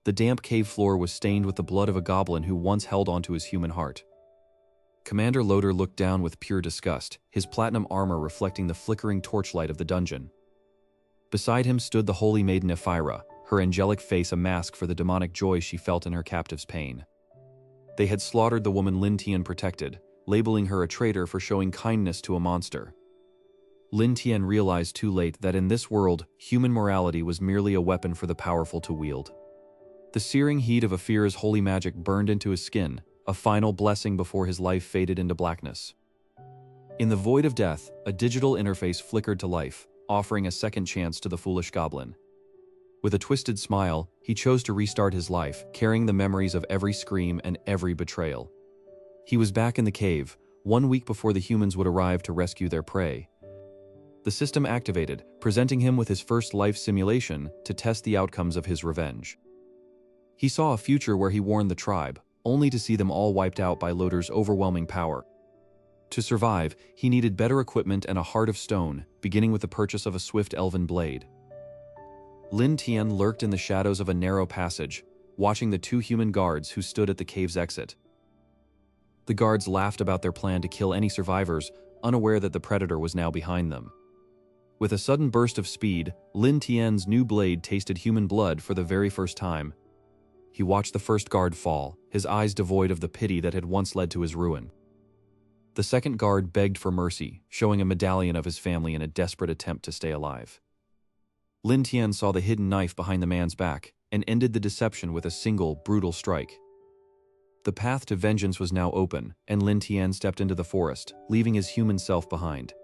The damp cave floor was stained with the blood of a goblin who once held onto his human heart. Commander Loader looked down with pure disgust, his platinum armor reflecting the flickering torchlight of the dungeon. Beside him stood the holy maiden Ephira, her angelic face a mask for the demonic joy she felt in her captive's pain. They had slaughtered the woman Lin Tian protected, labeling her a traitor for showing kindness to a monster. Lin Tian realized too late that in this world, human morality was merely a weapon for the powerful to wield. The searing heat of Ephira's holy magic burned into his skin, a final blessing before his life faded into blackness. In the void of death, a digital interface flickered to life, offering a second chance to the foolish goblin. With a twisted smile, he chose to restart his life, carrying the memories of every scream and every betrayal. He was back in the cave, 1 week before the humans would arrive to rescue their prey. The system activated, presenting him with his first life simulation to test the outcomes of his revenge. He saw a future where he warned the tribe, only to see them all wiped out by Loader's overwhelming power. To survive, he needed better equipment and a heart of stone, beginning with the purchase of a swift elven blade. Lin Tian lurked in the shadows of a narrow passage, watching the 2 human guards who stood at the cave's exit. The guards laughed about their plan to kill any survivors, unaware that the predator was now behind them. With a sudden burst of speed, Lin Tian's new blade tasted human blood for the very first time. He watched the first guard fall, his eyes devoid of the pity that had once led to his ruin. The second guard begged for mercy, showing a medallion of his family in a desperate attempt to stay alive. Lin Tian saw the hidden knife behind the man's back, and ended the deception with a single, brutal strike. The path to vengeance was now open, and Lin Tian stepped into the forest, leaving his human self behind.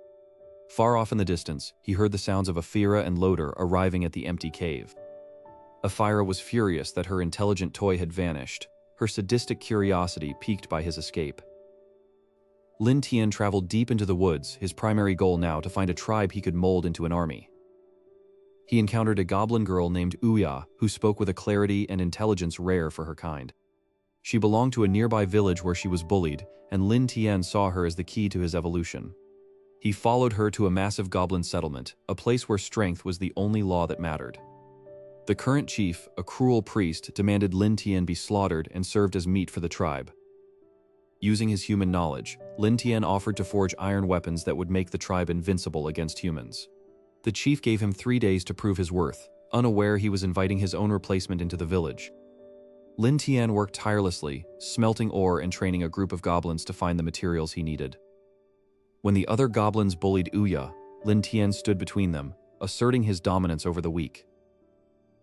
Far off in the distance, he heard the sounds of Ephira and Loader arriving at the empty cave. Ephira was furious that her intelligent toy had vanished, her sadistic curiosity piqued by his escape. Lin Tian traveled deep into the woods, his primary goal now to find a tribe he could mold into an army. He encountered a goblin girl named Ouya, who spoke with a clarity and intelligence rare for her kind. She belonged to a nearby village where she was bullied, and Lin Tian saw her as the key to his evolution. He followed her to a massive goblin settlement, a place where strength was the only law that mattered. The current chief, a cruel priest, demanded Lin Tian be slaughtered and served as meat for the tribe. Using his human knowledge, Lin Tian offered to forge iron weapons that would make the tribe invincible against humans. The chief gave him 3 days to prove his worth, unaware he was inviting his own replacement into the village. Lin Tian worked tirelessly, smelting ore and training a group of goblins to find the materials he needed. When the other goblins bullied Ouya, Lin Tian stood between them, asserting his dominance over the weak.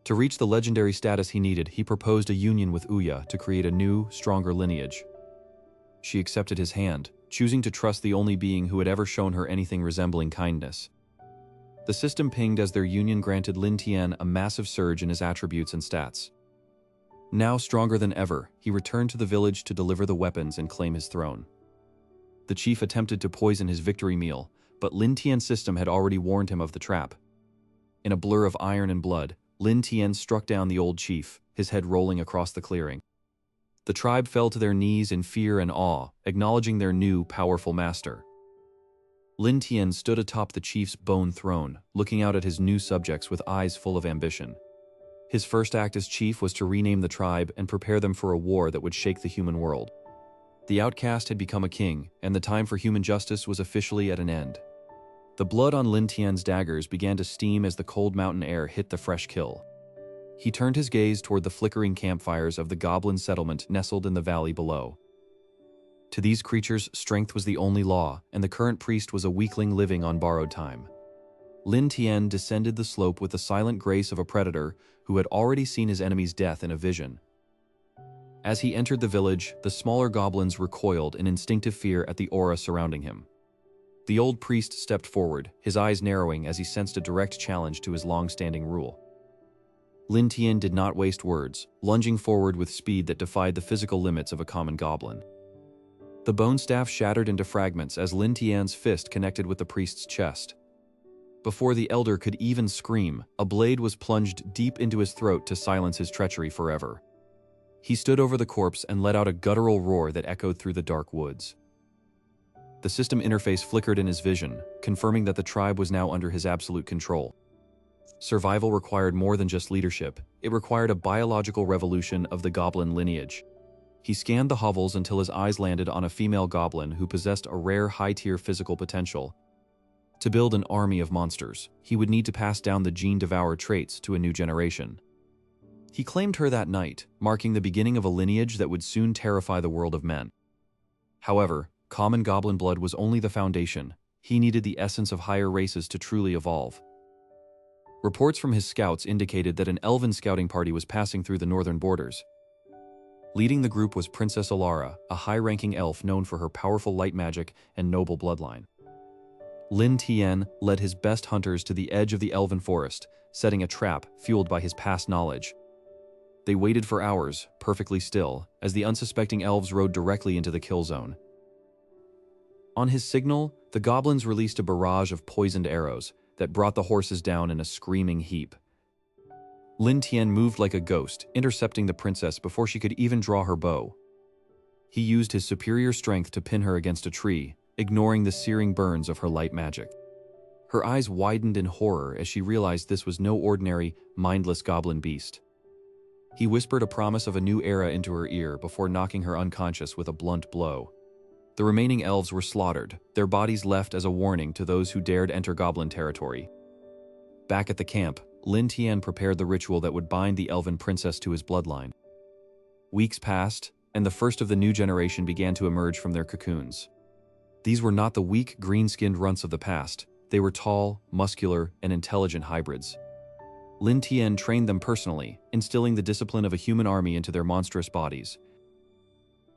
To reach the legendary status he needed, he proposed a union with Ouya to create a new, stronger lineage. She accepted his hand, choosing to trust the only being who had ever shown her anything resembling kindness. The system pinged as their union granted Lin Tian a massive surge in his attributes and stats. Now stronger than ever, he returned to the village to deliver the weapons and claim his throne. The chief attempted to poison his victory meal, but Lin Tian's system had already warned him of the trap. In a blur of iron and blood, Lin Tian struck down the old chief, his head rolling across the clearing. The tribe fell to their knees in fear and awe, acknowledging their new, powerful master. Lin Tian stood atop the chief's bone throne, looking out at his new subjects with eyes full of ambition. His first act as chief was to rename the tribe and prepare them for a war that would shake the human world. The outcast had become a king, and the time for human justice was officially at an end. The blood on Lin Tian's daggers began to steam as the cold mountain air hit the fresh kill. He turned his gaze toward the flickering campfires of the goblin settlement nestled in the valley below. To these creatures, strength was the only law, and the current priest was a weakling living on borrowed time. Lin Tian descended the slope with the silent grace of a predator who had already seen his enemy's death in a vision. As he entered the village, the smaller goblins recoiled in instinctive fear at the aura surrounding him. The old priest stepped forward, his eyes narrowing as he sensed a direct challenge to his long-standing rule. Lin Tian did not waste words, lunging forward with speed that defied the physical limits of a common goblin. The bone staff shattered into fragments as Lin Tian's fist connected with the priest's chest. Before the elder could even scream, a blade was plunged deep into his throat to silence his treachery forever. He stood over the corpse and let out a guttural roar that echoed through the dark woods. The system interface flickered in his vision, confirming that the tribe was now under his absolute control. Survival required more than just leadership, it required a biological revolution of the goblin lineage. He scanned the hovels until his eyes landed on a female goblin who possessed a rare high-tier physical potential. To build an army of monsters, he would need to pass down the gene devour traits to a new generation. He claimed her that night, marking the beginning of a lineage that would soon terrify the world of men. However, common goblin blood was only the foundation. He needed the essence of higher races to truly evolve. Reports from his scouts indicated that an elven scouting party was passing through the northern borders. Leading the group was Princess Alara, a high-ranking elf known for her powerful light magic and noble bloodline. Lin Tian led his best hunters to the edge of the elven forest, setting a trap fueled by his past knowledge. They waited for hours, perfectly still, as the unsuspecting elves rode directly into the kill zone. On his signal, the goblins released a barrage of poisoned arrows that brought the horses down in a screaming heap. Lin Tian moved like a ghost, intercepting the princess before she could even draw her bow. He used his superior strength to pin her against a tree, ignoring the searing burns of her light magic. Her eyes widened in horror as she realized this was no ordinary, mindless goblin beast. He whispered a promise of a new era into her ear before knocking her unconscious with a blunt blow. The remaining elves were slaughtered, their bodies left as a warning to those who dared enter goblin territory. Back at the camp, Lin Tian prepared the ritual that would bind the elven princess to his bloodline. Weeks passed, and the first of the new generation began to emerge from their cocoons. These were not the weak, green-skinned runts of the past. They were tall, muscular, and intelligent hybrids. Lin Tian trained them personally, instilling the discipline of a human army into their monstrous bodies.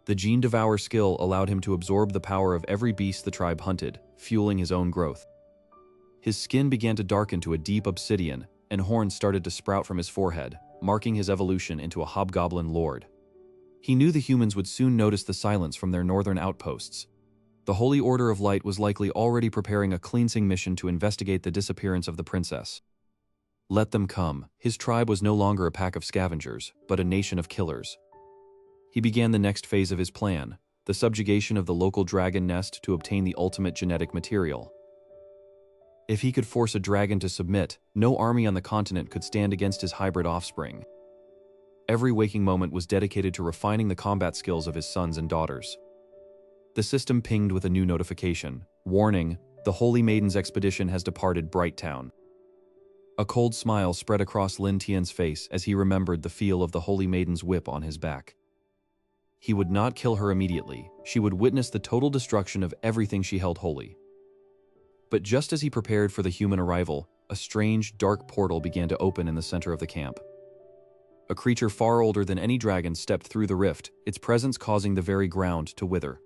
The Gene Devour skill allowed him to absorb the power of every beast the tribe hunted, fueling his own growth. His skin began to darken to a deep obsidian, and horns started to sprout from his forehead, marking his evolution into a hobgoblin lord. He knew the humans would soon notice the silence from their northern outposts. The Holy Order of Light was likely already preparing a cleansing mission to investigate the disappearance of the princess. Let them come. His tribe was no longer a pack of scavengers, but a nation of killers. He began the next phase of his plan, the subjugation of the local dragon nest to obtain the ultimate genetic material. If he could force a dragon to submit, no army on the continent could stand against his hybrid offspring. Every waking moment was dedicated to refining the combat skills of his sons and daughters. The system pinged with a new notification. Warning, the Holy Maiden's expedition has departed Bright Town. A cold smile spread across Lin Tian's face as he remembered the feel of the Holy Maiden's whip on his back. He would not kill her immediately. She would witness the total destruction of everything she held holy. But just as he prepared for the human arrival, a strange, dark portal began to open in the center of the camp. A creature far older than any dragon stepped through the rift, its presence causing the very ground to wither.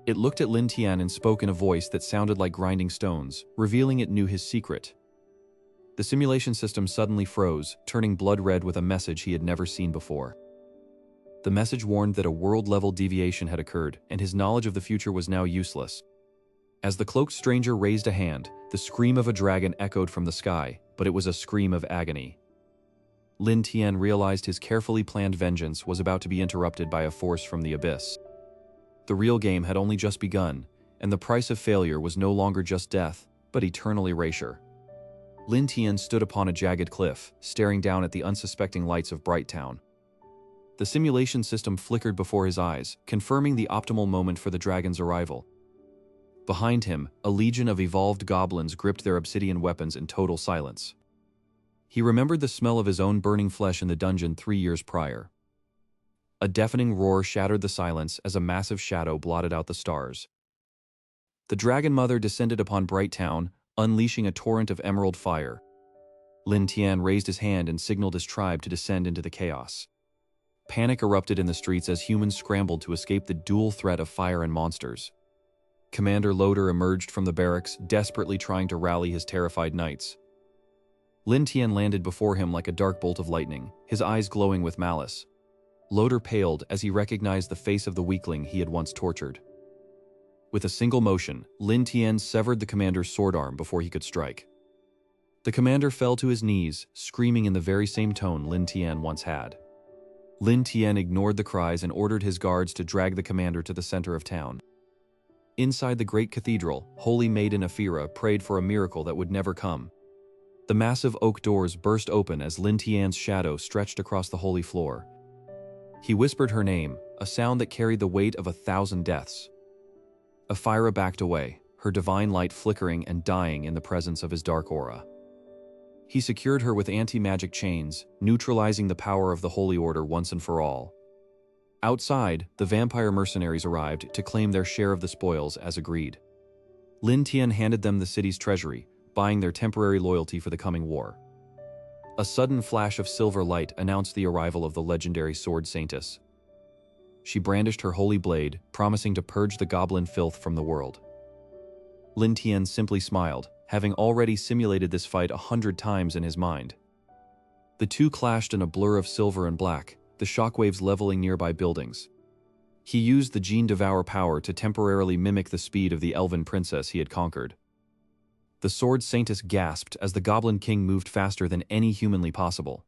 It looked at Lin Tian and spoke in a voice that sounded like grinding stones, revealing it knew his secret. The simulation system suddenly froze, turning blood red with a message he had never seen before. The message warned that a world-level deviation had occurred, and his knowledge of the future was now useless. As the cloaked stranger raised a hand, the scream of a dragon echoed from the sky, but it was a scream of agony. Lin Tian realized his carefully planned vengeance was about to be interrupted by a force from the abyss. The real game had only just begun, and the price of failure was no longer just death, but eternal erasure. Lin Tian stood upon a jagged cliff, staring down at the unsuspecting lights of Bright Town. The simulation system flickered before his eyes, confirming the optimal moment for the dragon's arrival. Behind him, a legion of evolved goblins gripped their obsidian weapons in total silence. He remembered the smell of his own burning flesh in the dungeon 3 years prior. A deafening roar shattered the silence as a massive shadow blotted out the stars. The Dragon Mother descended upon Bright Town, unleashing a torrent of emerald fire. Lin Tian raised his hand and signaled his tribe to descend into the chaos. Panic erupted in the streets as humans scrambled to escape the dual threat of fire and monsters. Commander Loader emerged from the barracks, desperately trying to rally his terrified knights. Lin Tian landed before him like a dark bolt of lightning, his eyes glowing with malice. Loader paled as he recognized the face of the weakling he had once tortured. With a single motion, Lin Tian severed the commander's sword arm before he could strike. The commander fell to his knees, screaming in the very same tone Lin Tian once had. Lin Tian ignored the cries and ordered his guards to drag the commander to the center of town. Inside the great cathedral, Holy Maiden Aphira prayed for a miracle that would never come. The massive oak doors burst open as Lin Tian's shadow stretched across the holy floor. He whispered her name, a sound that carried the weight of 1,000 deaths. Ephyra backed away, her divine light flickering and dying in the presence of his dark aura. He secured her with anti-magic chains, neutralizing the power of the Holy Order once and for all. Outside, the vampire mercenaries arrived to claim their share of the spoils as agreed. Lin Tian handed them the city's treasury, buying their temporary loyalty for the coming war. A sudden flash of silver light announced the arrival of the legendary sword Saintess. She brandished her holy blade, promising to purge the goblin filth from the world. Lin Tian simply smiled, having already simulated this fight 100 times in his mind. The two clashed in a blur of silver and black, the shockwaves leveling nearby buildings. He used the Gene Devour power to temporarily mimic the speed of the elven princess he had conquered. The sword Saintess gasped as the Goblin King moved faster than any humanly possible.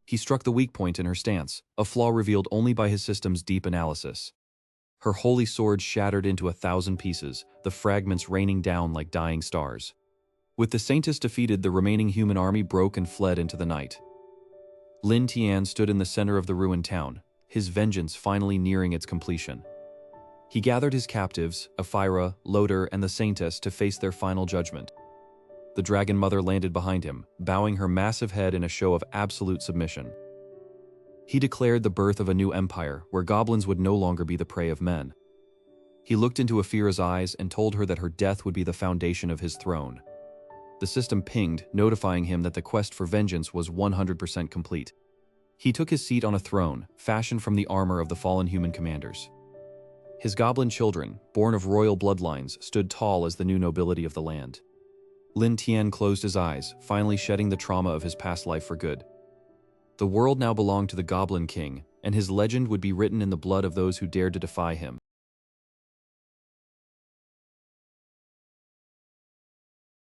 He struck the weak point in her stance, a flaw revealed only by his system's deep analysis. Her holy sword shattered into 1,000 pieces, the fragments raining down like dying stars. With the Saintess defeated, the remaining human army broke and fled into the night. Lin Tian stood in the center of the ruined town, his vengeance finally nearing its completion. He gathered his captives, Ephyra, Loder, and the Saintess to face their final judgment. The Dragon Mother landed behind him, bowing her massive head in a show of absolute submission. He declared the birth of a new empire, where goblins would no longer be the prey of men. He looked into Ephyra's eyes and told her that her death would be the foundation of his throne. The system pinged, notifying him that the quest for vengeance was 100% complete. He took his seat on a throne, fashioned from the armor of the fallen human commanders. His goblin children, born of royal bloodlines, stood tall as the new nobility of the land. Lin Tian closed his eyes, finally shedding the trauma of his past life for good. The world now belonged to the Goblin King, and his legend would be written in the blood of those who dared to defy him.